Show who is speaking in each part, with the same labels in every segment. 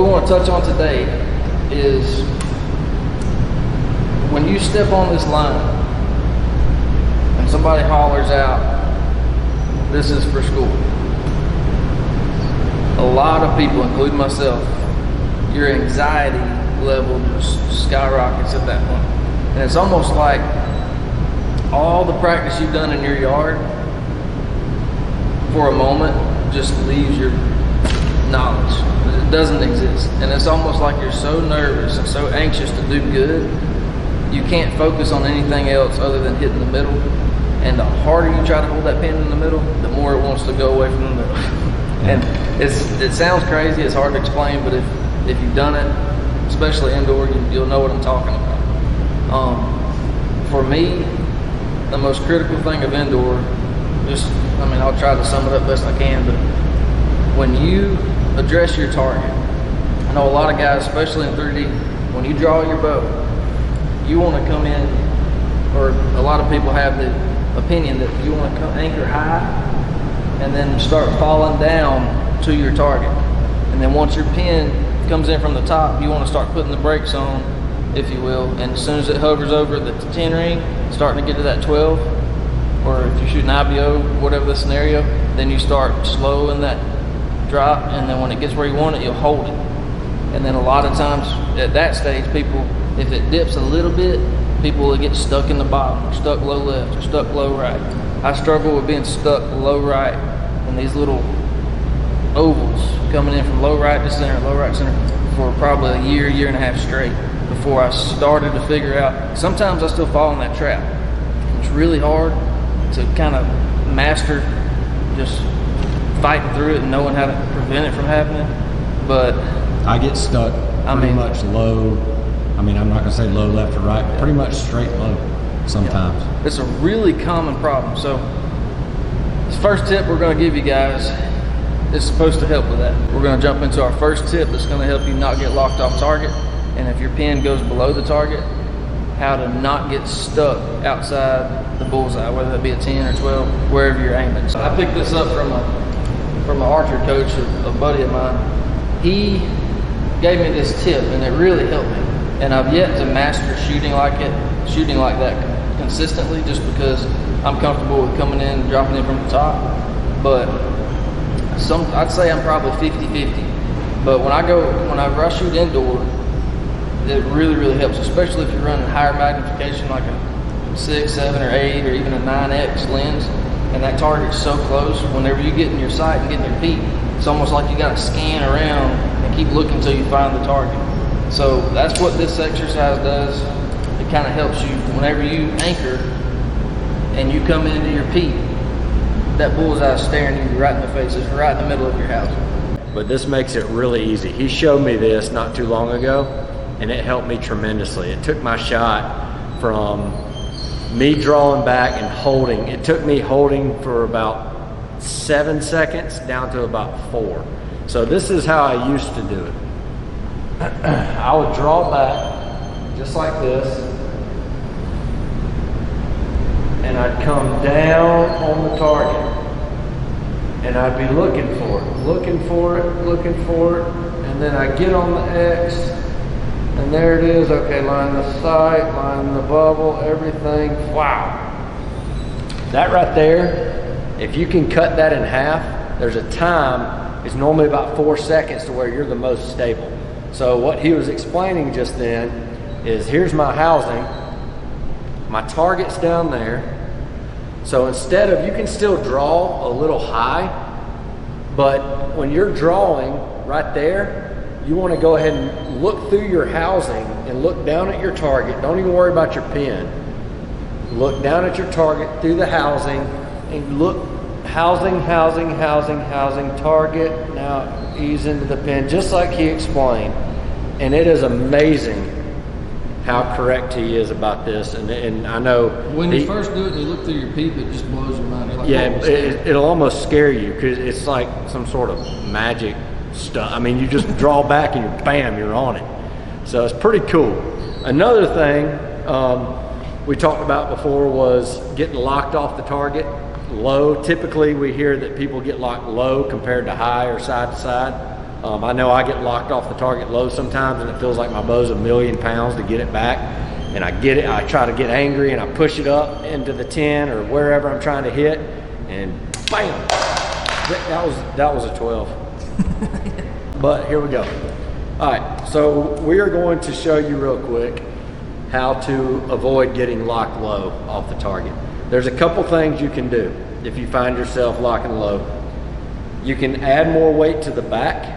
Speaker 1: want to touch on today is when you step on this line and somebody hollers out, "This is for school." A lot of people, including myself, your anxiety level just skyrockets at that point. And it's almost like all the practice you've done in your yard for a moment just leaves your knowledge. It doesn't exist. And it's almost like you're so nervous and so anxious to do good, you can't focus on anything else other than hitting the middle. And the harder you try to hold that pin in the middle, the more it wants to go away from the middle. And it sounds crazy, it's hard to explain, but if you've done it, especially indoor, you'll know what I'm talking about. For me, the most critical thing of indoor, I'll try to sum it up best I can, but when you address your target, I know a lot of guys, especially in 3D, when you draw your bow, you want to come in, or a lot of people have the opinion that you want to anchor high and then start falling down to your target. And then once your pin comes in from the top, you want to start putting the brakes on, if you will, and as soon as it hovers over the 10 ring, starting to get to that 12, or if you're shooting IBO, whatever the scenario, then you start slow in that drop, and then when it gets where you want it, you'll hold it. And then a lot of times at that stage, people, if it dips a little bit, people will get stuck in the bottom, or stuck low left, or stuck low right. I struggle with being stuck low right in these little ovals coming in from low right to center, low right to center for probably a year and a half straight before I started to figure out. Sometimes I still fall in that trap. It's really hard to kind of master just fighting through it and knowing how to prevent it from happening. But
Speaker 2: I get stuck pretty much low. I'm not gonna say low left or right, but pretty much straight low sometimes.
Speaker 1: Yeah. It's a really common problem. So this first tip we're gonna give you guys is supposed to help with that. We're gonna jump into our first tip that's gonna help you not get locked off target. And if your pin goes below the target, how to not get stuck outside the bullseye, whether that be a 10 or 12, wherever you're aiming. So I picked this up from an archery coach, a buddy of mine. He gave me this tip and it really helped me. And I've yet to master shooting like that consistently, just because I'm comfortable with coming in, dropping in from the top. But I'd say I'm probably 50-50. But when I shoot indoor, it really helps, especially if you're running higher magnification, like a 6, 7, or 8, or even a 9X lens, and that target's so close. Whenever you get in your sight and get in your peak, it's almost like you got to scan around and keep looking until you find the target. So that's what this exercise does. It kind of helps you whenever you anchor and you come into your peak, that bullseye is staring you right in the face. It's right in the middle of your house.
Speaker 2: But this makes it really easy. He showed me this not too long ago, and it helped me tremendously. It took my shot from me drawing back and holding. It took me holding for about 7 seconds down to about 4. So this is how I used to do it. I would draw back just like this, and I'd come down on the target, and I'd be looking for it, and then I get on the X, and there it is. Okay, line the sight, line the bubble, everything. Wow. That right there, if you can cut that in half, there's a time, it's normally about 4 seconds to where you're the most stable. So what he was explaining just then is, here's my housing, my target's down there. So instead of, you can still draw a little high, but when you're drawing right there, you want to go ahead and look through your housing and look down at your target. Don't even worry about your pin. Look down at your target through the housing and look, housing, target, now ease into the pin, just like he explained. And it is amazing how correct he is about this. And I know
Speaker 1: when you first do it and you look through your peep, it just blows your mind. You're like,
Speaker 2: yeah, it'll almost scare you, because it's like some sort of magic stuff. You just draw back and you're on it. So it's pretty cool. Another thing we talked about before was getting locked off the target low. Typically we hear that people get locked low compared to high or side to side. I know I get locked off the target low sometimes, and it feels like my bow's 1,000,000 pounds to get it back. And I get it, I try to get angry, and I push it up into the 10 or wherever I'm trying to hit, and bam! That was a 12. But here we go. All right, so we are going to show you real quick how to avoid getting locked low off the target. There's a couple things you can do if you find yourself locking low. You can add more weight to the back,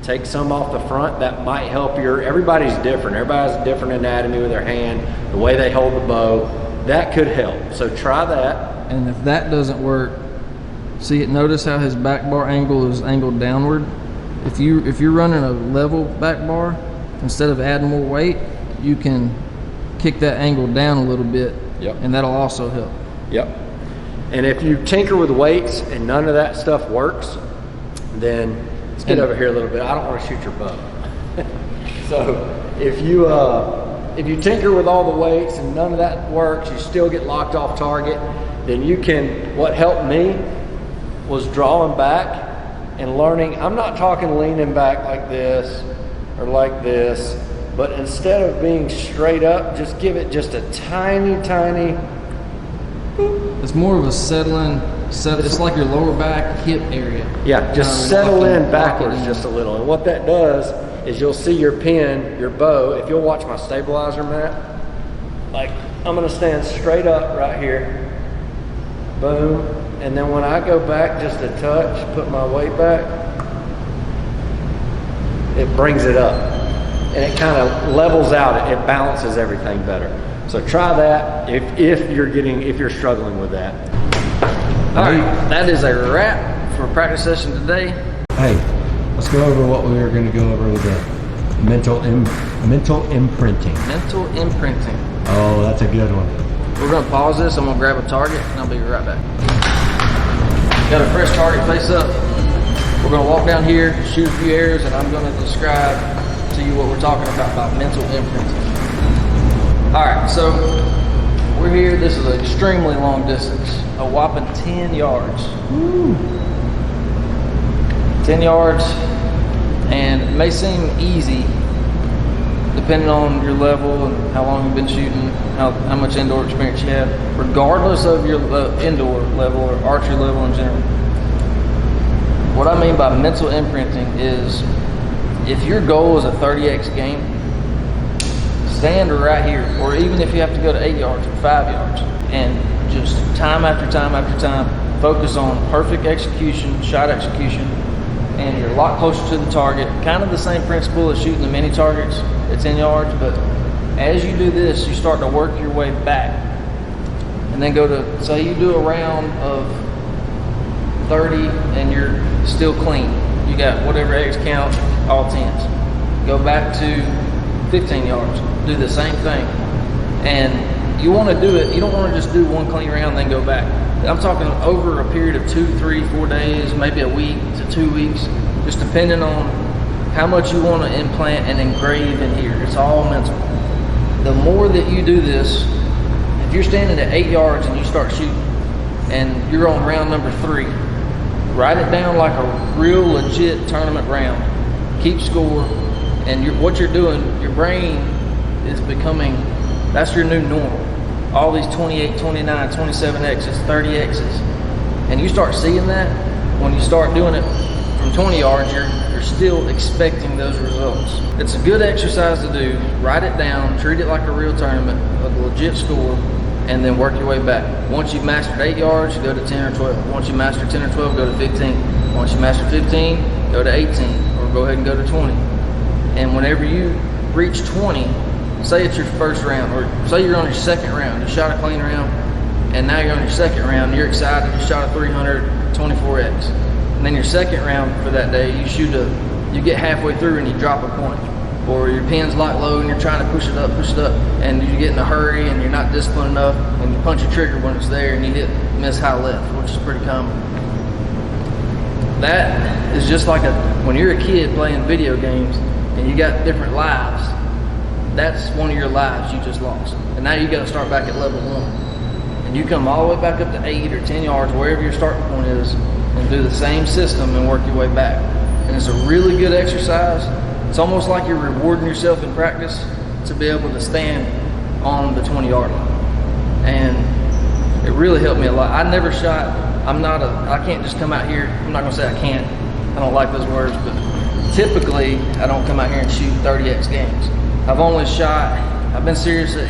Speaker 2: take some off the front. That might help everybody's different. Everybody has a different anatomy with their hand, the way they hold the bow. That could help, so try that.
Speaker 1: And if that doesn't work, notice how his back bar angle is angled downward. If you're running a level back bar, instead of adding more weight, you can kick that angle down a little bit.
Speaker 2: Yep.
Speaker 1: And that'll also help.
Speaker 2: Yep. And if you tinker with weights and none of that stuff works, then let's get over here a little bit. I don't want to shoot your bow. So if you tinker with all the weights and none of that works, you still get locked off target, then you can, what helped me was drawing back and learning. I'm not talking leaning back like this or like this, but instead of being straight up, just give it just a tiny boop.
Speaker 1: It's more of a settling. It's like your lower back hip area.
Speaker 2: Yeah, just settle in backwards just a little. And what that does is you'll see your pin, your bow. If you'll watch my stabilizer map, like I'm gonna stand straight up right here. Boom. And then when I go back just a touch, put my weight back, it brings it up. And it kind of levels out, it balances everything better. So try that if you're struggling with that.
Speaker 1: All right, that is a wrap for practice session today.
Speaker 3: Hey, let's go over what we are going to go over with the mental imprinting.
Speaker 1: Mental imprinting.
Speaker 3: Oh, that's a good one.
Speaker 1: We're gonna pause this, I'm gonna grab a target, and I'll be right back. Got a fresh target face up. We're gonna walk down here, shoot a few arrows, and I'm gonna describe to you what we're talking about mental imprinting. All right, so we're here. This is an extremely long distance, a whopping 10 yards.
Speaker 3: Woo.
Speaker 1: 10 yards, and it may seem easy depending on your level and how long you've been shooting, how much indoor experience you have, regardless of your indoor level or archery level in general. What I mean by mental imprinting is if your goal is a 30x game, stand right here, or even if you have to go to 8 yards or 5 yards, and just time after time after time, focus on perfect execution, shot execution, and you're a lot closer to the target. Kind of the same principle as shooting the mini targets at 10 yards, but as you do this, you start to work your way back. And then go to, say you do a round of 30 and you're still clean. You got whatever X count, all 10s. Go back to 15 yards, do the same thing. And you want to do it, you don't want to just do one clean round and then go back. I'm talking over a period of 2, 3, 4 days, maybe a week to 2 weeks, just depending on how much you want to implant and engrave in here. It's all mental. The more that you do this, if you're standing at 8 yards and you start shooting and you're on round number 3, write it down like a real legit tournament round. Keep score, and what you're doing, your brain is becoming, that's your new normal. All these 28, 29, 27Xs, 30Xs. And you start seeing that, when you start doing it from 20 yards, you're still expecting those results. It's a good exercise to do. Write it down, treat it like a real tournament, a legit score, and then work your way back. Once you've mastered 8 yards, you go to 10 or 12. Once you master 10 or 12, go to 15. Once you master 15, go to 18, or go ahead and go to 20. And whenever you reach 20, say it's your first round, or say you're on your second round, you shot a clean round, and now you're on your second round, you're excited, you shot a 324X. And then your second round for that day, you get halfway through and you drop a point. Or your pin's locked low and you're trying to push it up, and you get in a hurry and you're not disciplined enough, and you punch a trigger when it's there and you miss high left, which is pretty common. That is just like when you're a kid playing video games and you got different lives, that's one of your lives you just lost. And now you got to start back at level 1. And you come all the way back up to 8 or 10 yards, wherever your starting point is, and do the same system and work your way back. and it's a really good exercise. It's almost like you're rewarding yourself in practice to be able to stand on the 20-yard line. And it really helped me a lot. I never shot, I can't just come out here, I'm not gonna say I can't, I don't like those words, but typically I don't come out here and shoot 30X games. I've been serious at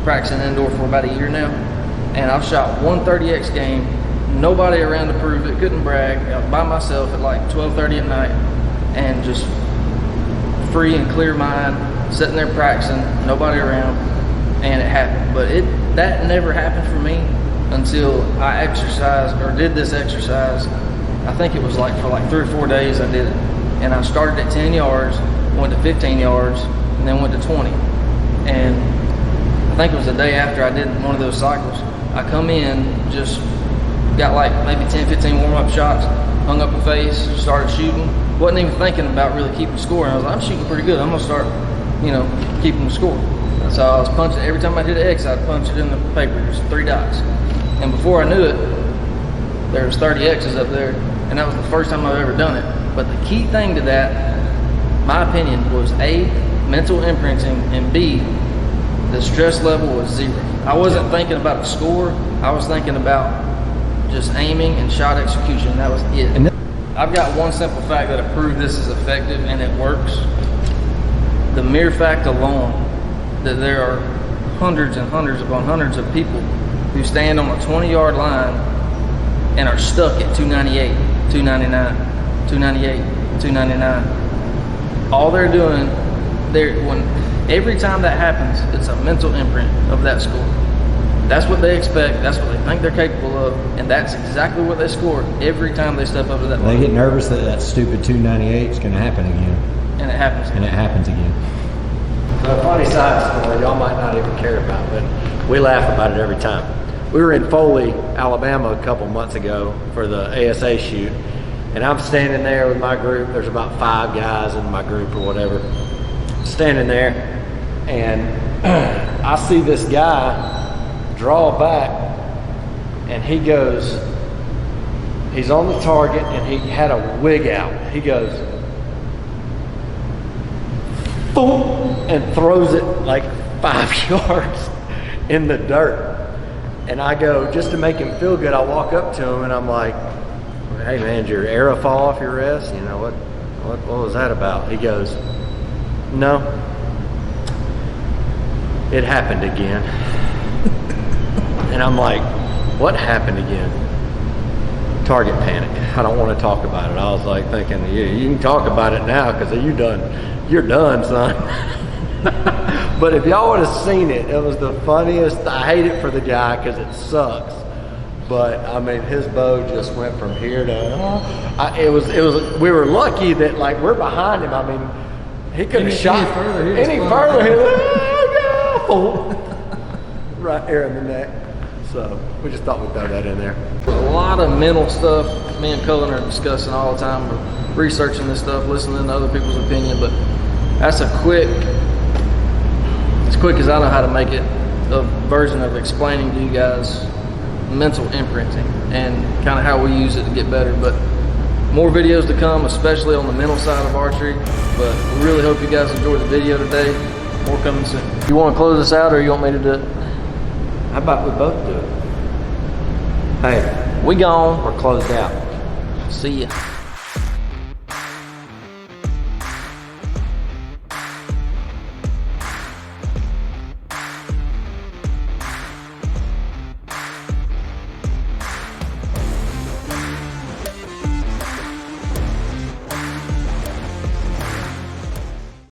Speaker 1: practicing indoor for about a year now, and I've shot one 30X game, nobody around to prove it, couldn't brag, I was by myself at like 12:30 at night, and just free and clear mind, sitting there practicing, nobody around, and it happened. But that never happened for me until I exercised, or did this exercise. I think it was like for like 3 or 4 days I did it. And I started at 10 yards, went to 15 yards, and then went to 20. And I think it was the day after I did one of those cycles. I come in, just got like maybe 10, 15 warm-up shots, hung up a face, started shooting. Wasn't even thinking about really keeping score. And I was like, I'm shooting pretty good. I'm gonna start, keeping the score. So I was punching, every time I did an X, I'd punch it in the paper, just 3 dots. And before I knew it, there was 30 X's up there, and that was the first time I've ever done it. But the key thing to that, my opinion, was A, mental imprinting, and B, the stress level was 0. I wasn't thinking about the score, I was thinking about just aiming and shot execution. That was it. I've got one simple fact that'll prove this is effective and it works. The mere fact alone that there are hundreds and hundreds upon hundreds of people who stand on a 20-yard line and are stuck at 298, 299, 298, 299. All they're doing, every time that happens, it's a mental imprint of that score. That's what they expect, that's what they think they're capable of, and that's exactly what they score every time they step up to that line.
Speaker 3: They get nervous that that stupid 298 is going to happen again.
Speaker 1: And it happens.
Speaker 3: And it happens again.
Speaker 2: A funny side story y'all might not even care about, but we laugh about it every time. We were in Foley, Alabama a couple months ago for the ASA shoot, and I'm standing there with my group. There's about 5 guys in my group or whatever. Standing there, and I see this guy draw back, and he's on the target, and he had a wig out. He goes, boom, and throws it like 5 yards in the dirt. And I go, just to make him feel good, I walk up to him and I'm like, hey man, did your arrow fall off your wrist? What was that about? He goes, no, it happened again. And I'm like, what happened again? Target panic. I don't want to talk about it. I was like thinking, yeah, you can talk about it now because you're done, son. But if y'all would have seen it, it was the funniest. I hate it for the guy because it sucks. But I mean, his bow just went from here to, we were lucky that like we're behind him. I mean, he couldn't have shot any further. He was, oh, right there in the neck. So we just thought we'd throw that in there.
Speaker 1: A lot of mental stuff me and Cullen are discussing all the time. We're researching this stuff, listening to other people's opinion, but that's as quick as I know how to make it, a version of explaining to you guys mental imprinting and kind of how we use it to get better. But more videos to come, especially on the mental side of archery. But we really hope you guys enjoyed the video today. More coming soon. You want to close this out, or you want me to do it?
Speaker 2: How about we both do it? Hey,
Speaker 1: we gone.
Speaker 2: we're closed out.
Speaker 1: See ya.